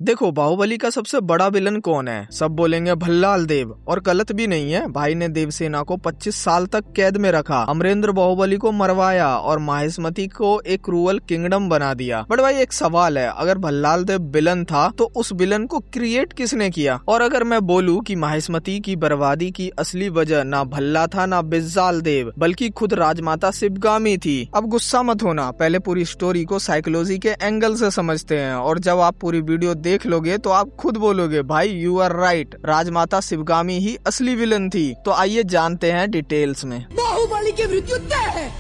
देखो, बाहुबली का सबसे बड़ा विलन कौन है? सब बोलेंगे भल्लाल देव, और गलत भी नहीं है। भाई ने देवसेना को 25 साल तक कैद में रखा, अमरेंद्र बाहुबली को मरवाया और माहिष्मती को एक क्रूअल किंगडम बना दिया। बट भाई एक सवाल है, अगर भल्लाल देव विलन था तो उस विलन को क्रिएट किसने किया? और अगर मैं बोलूं कि माहिष्मती की बर्बादी की असली वजह ना भल्ला था ना बिज़्ज़ाल देव, बल्कि खुद राजमाता शिवगामी थी। अब गुस्सा मत होना, पहले पूरी स्टोरी को साइकोलॉजी के एंगल से समझते हैं, और जब आप पूरी वीडियो देख लोगे तो आप खुद बोलोगे भाई यू आर राइट, राजमाता शिवगामी ही असली विलन थी। तो आइए जानते हैं डिटेल्स में। बाहुबली की मृत्यु तय है।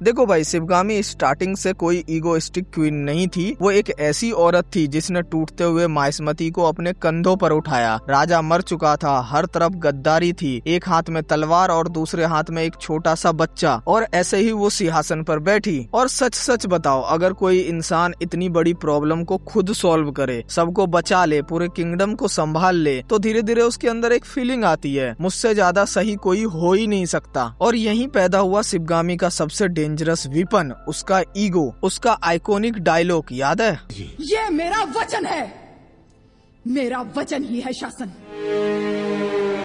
देखो भाई, शिवगामी स्टार्टिंग से कोई ईगोइस्टिक क्वीन नहीं थी। वो एक ऐसी औरत थी जिसने टूटते हुए माहिष्मती को अपने कंधों पर उठाया। राजा मर चुका था, हर तरफ गद्दारी थी, एक हाथ में तलवार और दूसरे हाथ में एक छोटा सा बच्चा, और ऐसे ही वो सिंहासन पर बैठी। और सच सच बताओ, अगर कोई इंसान इतनी बड़ी प्रॉब्लम को खुद सॉल्व करे, सबको बचा ले, पूरे किंगडम को संभाल ले, तो धीरे धीरे उसके अंदर एक फीलिंग आती है, मुझसे ज्यादा सही कोई हो ही नहीं सकता। और यहीं पैदा हुआ शिवगामी का सबसे डेंजरस वीपन, उसका ईगो। उसका आइकॉनिक डायलॉग याद है? ये मेरा वचन है, मेरा वचन ही है शासन।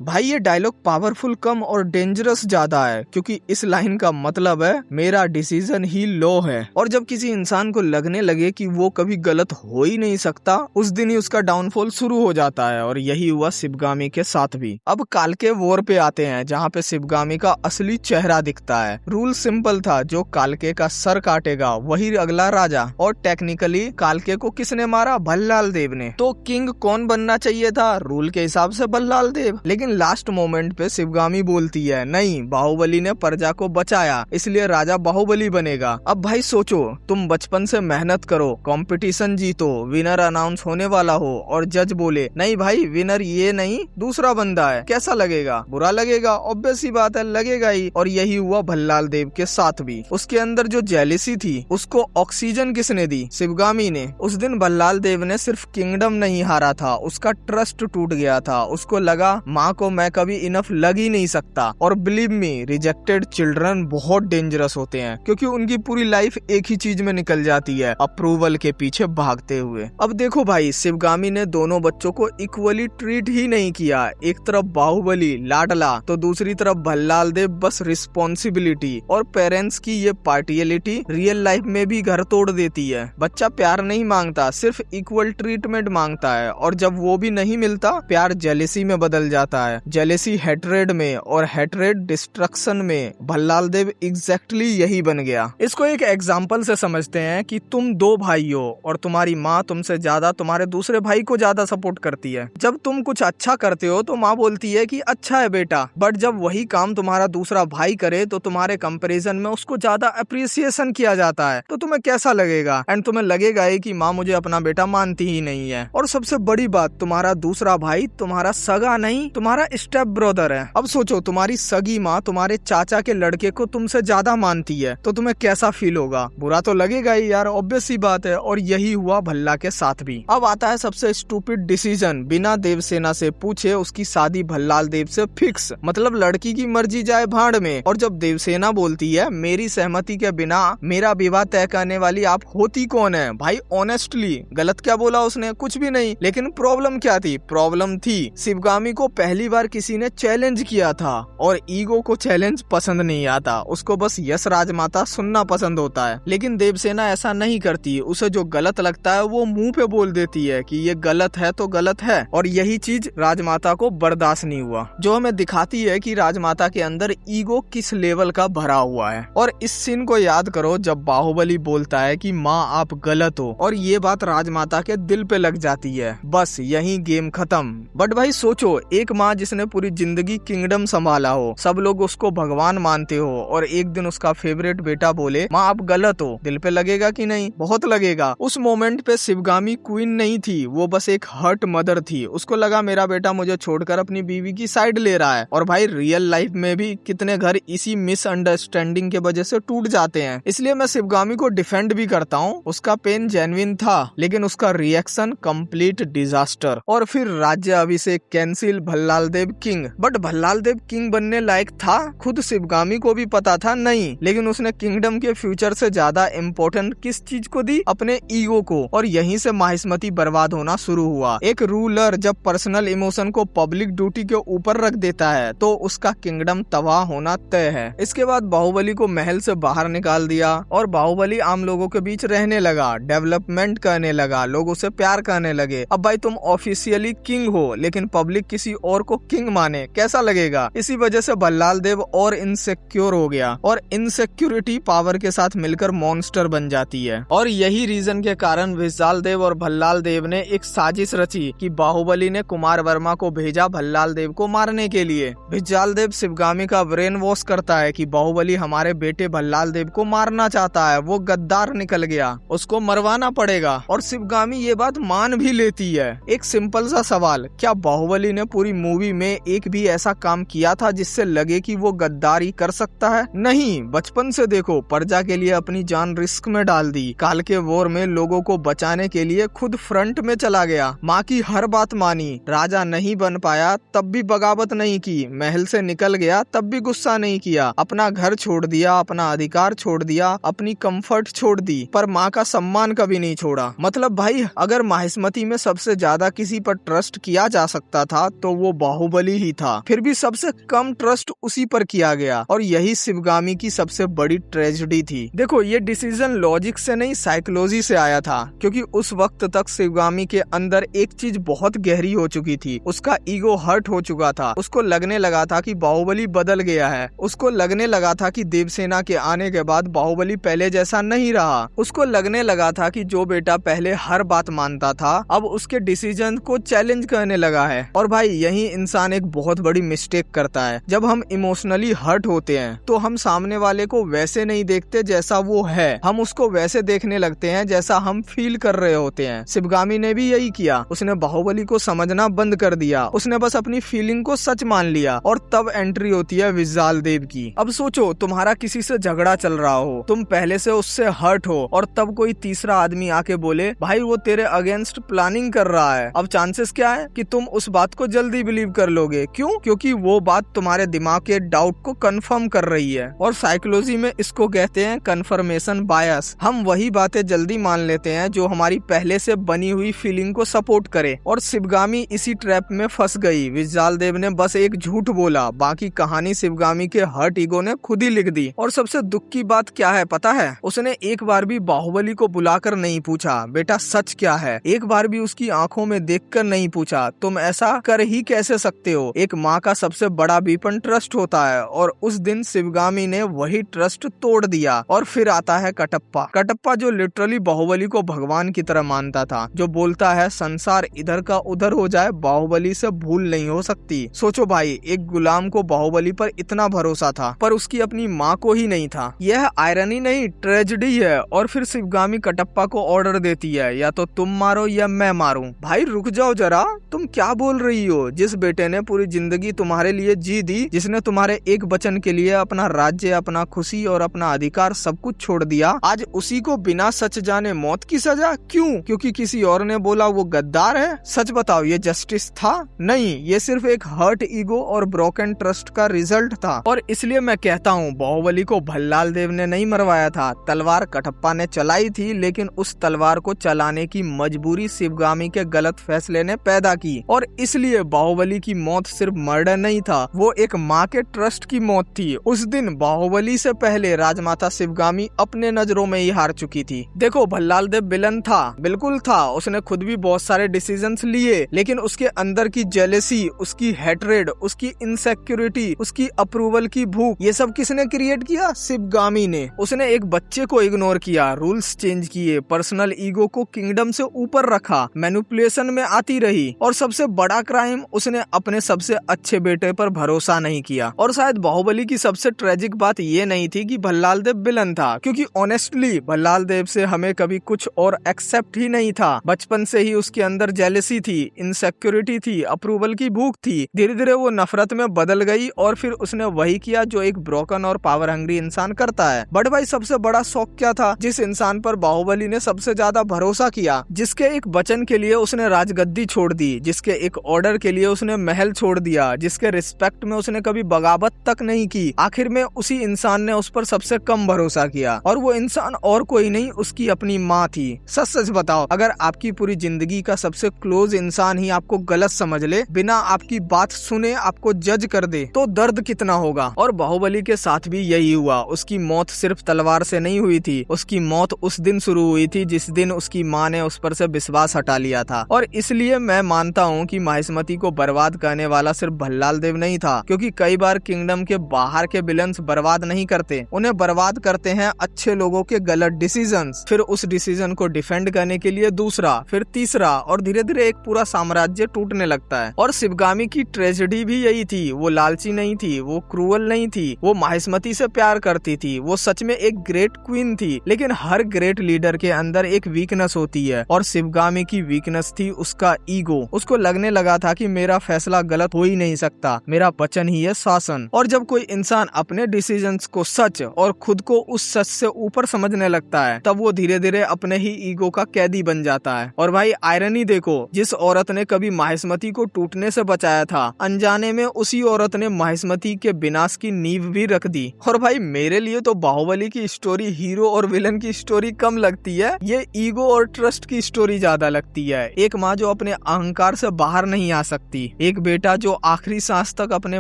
भाई ये डायलॉग पावरफुल कम और डेंजरस ज्यादा है, क्योंकि इस लाइन का मतलब है मेरा डिसीजन ही लॉ है। और जब किसी इंसान को लगने लगे कि वो कभी गलत हो ही नहीं सकता, उस दिन ही उसका डाउनफॉल शुरू हो जाता है। और यही हुआ शिवगामी के साथ भी। अब कालके वॉर पे आते हैं, जहाँ पे शिवगामी का असली चेहरा दिखता है। रूल सिंपल था, जो कालके का सर काटेगा वही अगला राजा। और टेक्निकली कालके को किसने मारा? भल्लाल देव ने। तो किंग कौन बनना चाहिए था? रूल के हिसाब से भल्लाल देव। लेकिन लास्ट मोमेंट पे शिवगामी बोलती है नहीं, बाहुबली ने प्रजा को बचाया, इसलिए राजा बाहुबली बनेगा। अब भाई सोचो, तुम बचपन से मेहनत करो, कंपटीशन जीतो, विनर अनाउंस होने वाला हो, और जज बोले नहीं भाई विनर ये नहीं दूसरा बंदा है, कैसा लगेगा? बुरा लगेगा, ऑब्वियस सी बात है, लगेगा ही। और यही हुआ भल्लाल देव के साथ भी। उसके अंदर जो जेलिसी थी उसको ऑक्सीजन किसने दी? शिवगामी ने। उस दिन भल्लाल देव ने सिर्फ किंगडम नहीं हारा था, उसका ट्रस्ट टूट गया था। उसको लगा माँ को मैं कभी इनफ लग ही नहीं सकता। और बिलीव मी, रिजेक्टेड चिल्ड्रन बहुत डेंजरस होते हैं, क्योंकि उनकी पूरी लाइफ एक ही चीज में निकल जाती है, अप्रूवल के पीछे भागते हुए। अब देखो भाई, शिवगामी ने दोनों बच्चों को इक्वली ट्रीट ही नहीं किया। एक तरफ बाहुबली लाडला, तो दूसरी तरफ भल्लाल देव बस रिस्पॉन्सिबिलिटी। और पेरेंट्स की ये पार्टियलिटी रियल लाइफ में भी घर तोड़ देती है। बच्चा प्यार नहीं मांगता, सिर्फ इक्वल ट्रीटमेंट मांगता है, और जब वो भी नहीं मिलता, प्यार जेलेसी में बदल जाता है, जेलेसी हेट्रेड में, और हेट्रेड डिस्ट्रक्शन में। भल्लाल देव एग्जैक्टली यही बन गया। इसको एक एग्जांपल से समझते हैं कि तुम दो भाई हो और तुम्हारी माँ तुमसे ज्यादा तुम्हारे दूसरे भाई को ज्यादा सपोर्ट करती है। जब तुम कुछ अच्छा करते हो तो माँ बोलती है कि अच्छा है बेटा, बट जब वही काम तुम्हारा दूसरा भाई करे तो तुम्हारे कंपैरिजन में उसको ज्यादा अप्रिसिएशन किया जाता है, तो तुम्हें कैसा लगेगा? एंड तुम्हें लगेगा ही कि माँ मुझे अपना बेटा मानती ही नहीं है। और सबसे बड़ी बात, तुम्हारा दूसरा भाई तुम्हारा सगा नहीं, तुम्हारा स्टेप ब्रदर है। अब सोचो, तुम्हारी सगी माँ तुम्हारे चाचा के लड़के को तुमसे ज्यादा मानती है, तो तुम्हें कैसा फील होगा? बुरा तो लगेगा ही यार, ऑब्वियस सी बात है। और यही हुआ भल्ला के साथ भी। अब आता है सबसे स्टूपिड डिसीजन, बिना देवसेना से पूछे उसकी शादी भल्लाल देव से फिक्स, मतलब लड़की की मर्जी जाए भाड़ में। और जब देवसेना बोलती है मेरी सहमति के बिना मेरा विवाह तय करने वाली आप होती कौन है? भाई ऑनेस्टली गलत क्या बोला उसने? कुछ भी नहीं। लेकिन प्रॉब्लम क्या थी? प्रॉब्लम थी शिवगामी को पहली बार किसी ने चैलेंज किया था, और ईगो को चैलेंज पसंद नहीं आता, उसको बस यस राजमाता सुनना पसंद होता है। लेकिन देवसेना ऐसा नहीं करती, उसे जो गलत लगता है वो मुंह पे बोल देती है कि ये गलत है तो गलत है। और यही चीज राजमाता को बर्दाश्त नहीं हुआ, जो हमें दिखाती है कि राजमाता के अंदर ईगो किस लेवल का भरा हुआ है। और इस सीन को याद करो जब बाहुबली बोलता है कि माँ आप गलत हो, और ये बात राजमाता के दिल पे लग जाती है, बस यही गेम खत्म। बट भाई सोचो, एक माँ जिसने पूरी जिंदगी किंगडम संभाला हो, सब लोग उसको भगवान मानते हो, और एक दिन उसका फेवरेट बेटा बोले माँ आप गलत हो, दिल पे लगेगा कि नहीं? बहुत लगेगा। उस मोमेंट पे शिवगामी क्वीन नहीं थी, वो बस एक हर्ट मदर थी। उसको लगा मेरा बेटा मुझे छोड़कर अपनी बीवी की साइड ले रहा है। और भाई रियल लाइफ में भी कितने घर इसी मिसअंडरस्टैंडिंग के वजह से टूट जाते हैं। इसलिए मैं शिवगामी को डिफेंड भी करता हूँ, उसका पेन जेन्युइन था, लेकिन उसका रिएक्शन कंप्लीट डिजास्टर। और फिर राज्य अभिषेक cancel, Bhallal Bhallal Dev king. But Bhallal Dev king बनने लायक था? खुद शिवगामी को भी पता था नहीं, लेकिन उसने किंगडम के फ्यूचर से ज्यादा इम्पोर्टेंट किस चीज को दी? अपने ईगो को। और यहीं से माहिष्मती बर्बाद होना शुरू हुआ। एक रूलर जब पर्सनल इमोशन को पब्लिक ड्यूटी के ऊपर रख देता है तो उसका किंगडम तबाह होना तय है। इसके बाद बाहुबली को महल से बाहर निकाल दिया और बाहुबली आम लोगों के बीच रहने लगा, डेवलपमेंट करने लगा, लोगों से प्यार करने लगे। अब भाई तुम ऑफिशियली किंग हो लेकिन पब्लिक किसी और को किंग माने, कैसा लगेगा? इसी वजह से भल्लाल देव और इनसिक्योर हो गया और इनसिक्योरिटी पावर के साथ मिलकर मॉन्स्टर बन जाती है। और यही रीजन के कारण विशाल देव और भल्लाल देव ने एक साजिश रची कि बाहुबली ने कुमार वर्मा को भेजा भल्लाल देव को मारने के लिए। विशाल देव शिवगामी का ब्रेन वॉश करता है कि बाहुबली हमारे बेटे भल्लाल देव को मारना चाहता है, वो गद्दार निकल गया, उसको मरवाना पड़ेगा। और शिवगामी ये बात मान भी लेती है। एक सिंपल सा सवाल, क्या बाहुबली ने पूरी मूवी में एक भी ऐसा काम किया था जिससे लगे कि वो गद्दारी कर सकता है? नहीं। बचपन से देखो, प्रजा के लिए अपनी जान रिस्क में डाल दी, काल के वॉर में लोगों को बचाने के लिए खुद फ्रंट में चला गया, माँ की हर बात मानी, राजा नहीं बन पाया तब भी बगावत नहीं की, महल से निकल गया तब भी गुस्सा नहीं किया, अपना घर छोड़ दिया, अपना अधिकार छोड़ दिया, अपनी कंफर्ट छोड़ दी, पर माँ का सम्मान कभी नहीं छोड़ा। मतलब भाई अगर माहिष्मती में सबसे ज्यादा किसी पर ट्रस्ट किया जा सकता था तो वो बाहुबली ही था, फिर भी सबसे कम ट्रस्ट उसी पर किया गया और यही शिवगामी की सबसे बड़ी ट्रेजेडी थी। देखो ये डिसीजन लॉजिक से नहीं साइकोलॉजी से आया था, क्योंकि उस वक्त तक शिवगामी के अंदर एक चीज बहुत गहरी हो चुकी थी, उसका ईगो हर्ट हो चुका था। उसको लगने लगा था कि बाहुबली बदल गया है, उसको लगने लगा था कि देवसेना के आने के बाद बाहुबली पहले जैसा नहीं रहा, उसको लगने लगा था कि जो बेटा पहले हर बात मानता था अब उसके डिसीजन को चैलेंज करने लगा है। और भाई यही इंसान एक बहुत बड़ी मिस्टेक करता है। जब हम इमोशनली हर्ट होते हैं तो हम सामने वाले को वैसे नहीं देखते जैसा वो है, हम उसको वैसे देखने लगते हैं जैसा हम फील कर रहे होते हैं। शिवगामी ने भी यही किया, उसने बाहुबली को समझना बंद कर दिया, उसने बस अपनी फीलिंग को सच मान लिया और तब एंट्री होती है विशाल देव की। अब सोचो तुम्हारा किसी से झगड़ा चल रहा हो, तुम पहले से उससे हर्ट हो और तब कोई तीसरा आदमी आके बोले भाई वो तेरे अगेंस्ट प्लानिंग कर रहा है। अब चांसेस क्या है कि तुम उस बात को जल्दी बिलीव कर लोगे। क्यों? क्योंकि वो बात तुम्हारे दिमाग के डाउट को कंफर्म कर रही है और साइकोलॉजी में इसको कहते हैं कंफर्मेशन बायस। हम वही बातें जल्दी मान लेते हैं जो हमारी पहले से बनी हुई फीलिंग को सपोर्ट करे और शिवगामी इसी ट्रैप में फंस गई। विशाल देव ने बस एक झूठ बोला, बाकी कहानी शिवगामी के हर्ट ईगो ने खुद ही लिख दी। और सबसे दुख की बात क्या है पता है? उसने एक बार भी बाहुबली को बुलाकर नहीं पूछा बेटा सच क्या है, एक बार भी उसकी आंखों में देखकर नहीं पूछा तुम ऐसा कर ही कैसे सकते हो। एक माँ का सबसे बड़ा वीपन ट्रस्ट होता है और उस दिन शिवगामी ने वही ट्रस्ट तोड़ दिया। और फिर आता है कटप्पा। कटप्पा जो लिटरली बाहुबली को भगवान की तरह मानता था, जो बोलता है संसार इधर का उधर हो जाए बाहुबली से भूल नहीं हो सकती। सोचो भाई एक गुलाम को बाहुबली पर इतना भरोसा था पर उसकी अपनी माँ को ही नहीं था। यह आयरनी नहीं ट्रेजेडी है। और फिर शिवगामी कटप्पा को ऑर्डर देती है या तो तुम मारो या मैं मारूं। भाई रुक जाओ जरा, तुम क्या बोल रही हो? जिस बेटे ने पूरी जिंदगी तुम्हारे लिए जी दी, जिसने तुम्हारे एक वचन के लिए अपना राज्य, अपना खुशी और अपना अधिकार सब कुछ छोड़ दिया, आज उसी को बिना सच जाने मौत की सजा? क्यों? क्योंकि किसी और ने बोला वो गद्दार है? सच बताओ ये जस्टिस था? नहीं, ये सिर्फ एक हर्ट ईगो और ब्रोकन ट्रस्ट का रिजल्ट था। और इसलिए मैं कहता हूँ बाहुबली को भल्लाल देव ने नहीं मरवाया था, तलवार कटप्पा ने चलाई थी, लेकिन उस तलवार को चलाने की मजबूरी शिवगामी के गलत फैसले ने पैदा की। और इसलिए बाहुबली की मौत सिर्फ मर्डर नहीं था, वो एक माँ के ट्रस्ट की मौत थी। उस दिन बाहुबली से पहले राजमाता शिवगामी अपने नजरों में ही हार चुकी थी। देखो भल्लाल देव विलन था, बिल्कुल था, उसने खुद भी बहुत सारे डिसीजंस लिए, लेकिन उसके अंदर की जेलेसी, उसकी हेट्रेड, उसकी इनसिक्योरिटी, उसकी अप्रूवल की भूख, ये सब किसने क्रिएट किया? शिवगामी ने। उसने एक बच्चे को इग्नोर किया, रूल्स चेंज किए, पर्सनल ईगो को किंगडम से ऊपर रखा, मैनिपुलेशन में आती रही और सबसे बड़ा क्राइम उसने अपने सबसे अच्छे बेटे पर भरोसा नहीं किया। और शायद बाहुबली की सबसे ट्रेजिक बात ये नहीं थी कि भल्लाल देव विलन था, क्योंकि ऑनेस्टली भल्लाल देव से हमें कभी कुछ और एक्सेप्ट ही नहीं था। बचपन से ही उसके अंदर जेलेसी थी, इनसिक्योरिटी थी, अप्रूवल की भूख थी। धीरे धीरे वो नफरत में बदल गई और फिर उसने वही किया जो एक ब्रोकन और पावर हंग्री इंसान करता है। बट भाई सबसे बड़ा शौक क्या था? जिस इंसान पर बाहुबली ने सबसे ज्यादा भरोसा किया, जिसके एक वचन के लिए उसने राजगद्दी छोड़ दी, जिसके एक ऑर्डर के लिए उसने उसने महल छोड़ दिया, जिसके रिस्पेक्ट में उसने कभी बगावत तक नहीं की, आखिर में उसी इंसान ने उस पर सबसे कम भरोसा किया, और वो इंसान और कोई नहीं उसकी अपनी माँ थी। सच सच बताओ, अगर आपकी पूरी जिंदगी का सबसे क्लोज इंसान ही आपको गलत समझ ले, बिना आपकी बात सुने आपको जज कर दे, तो दर्द कितना होगा। और बाहुबली के साथ भी यही हुआ। उसकी मौत सिर्फ तलवार से नहीं हुई थी, उसकी मौत उस दिन शुरू हुई थी जिस दिन उसकी माँ ने उस पर से विश्वास हटा लिया था। और इसलिए मैं मानता हूँ कि महिष्मति को बर्बाद करने वाला सिर्फ भल्लाल देव नहीं था, क्योंकि कई बार किंगडम के बाहर के विलन्स बर्बाद नहीं करते, उन्हें बर्बाद करते हैं अच्छे लोगों के गलत डिसीजंस, फिर उस डिसीजन को डिफेंड करने के लिए दूसरा, फिर तीसरा, और धीरे धीरे एक पूरा साम्राज्य टूटने लगता है। और शिवगामी की ट्रेजेडी भी यही थी। वो लालची नहीं थी, वो क्रूअल नहीं थी, वो महिष्मति से प्यार करती थी, वो सच में एक ग्रेट क्वीन थी। लेकिन हर ग्रेट लीडर के अंदर एक वीकनेस होती है, और शिवगामी की वीकनेस थी उसका ईगो। उसको लगने लगा था कि मेरा फैसला गलत हो ही नहीं सकता, मेरा वचन ही है शासन। और जब कोई इंसान अपने डिसीजंस को सच और खुद को उस सच से ऊपर समझने लगता है, तब वो धीरे धीरे अपने ही ईगो का कैदी बन जाता है। और भाई आयरनी देखो, जिस औरत ने कभी महिष्मति को टूटने से बचाया था, अनजाने में उसी औरत ने महिष्मति के विनाश की नींव भी रख दी। और भाई मेरे लिए तो बाहुबली की स्टोरी हीरो और विलन की स्टोरी कम लगती है, ये ईगो और ट्रस्ट की स्टोरी ज्यादा लगती है। एक माँ जो अपने अहंकार से बाहर नहीं आ सकती, एक बेटा जो आखिरी सांस तक अपने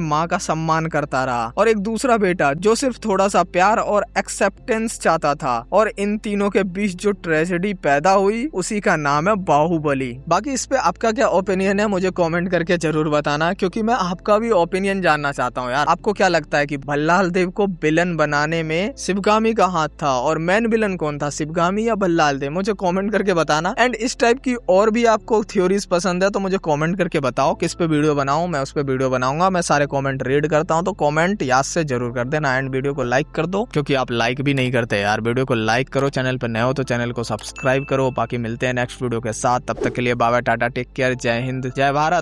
माँ का सम्मान करता रहा, और एक दूसरा बेटा जो सिर्फ थोड़ा सा प्यार और एक्सेप्टेंस चाहता था। और इन तीनों के बीच जो ट्रेजेडी पैदा हुई, उसी का नाम है बाहुबली। बाकी इस पे आपका क्या ओपिनियन है मुझे कमेंट करके जरूर बताना, क्योंकि मैं आपका भी ओपिनियन जानना चाहता हूँ यार। आपको क्या लगता है कि भल्लाल देव को विलन बनाने में शिवगामी का हाथ था, और मेन विलन कौन था, शिवगामी या भल्लाल देव? मुझे कमेंट करके बताना। एंड इस टाइप की और भी आपको थ्योरीज पसंद है तो मुझे कमेंट करके बताओ किस पे वीडियो बनाऊं, मैं उस पे वीडियो बनाऊंगा। मैं सारे कमेंट रीड करता हूं, तो कमेंट याद से जरूर कर देना। एंड वीडियो को लाइक कर दो, क्योंकि आप लाइक भी नहीं करते यार। वीडियो को लाइक करो, चैनल पर नए हो तो चैनल को सब्सक्राइब करो। बाकी मिलते हैं नेक्स्ट वीडियो के साथ, तब तक के लिए bye bye, tata, take care, जय हिंद, जय भारत।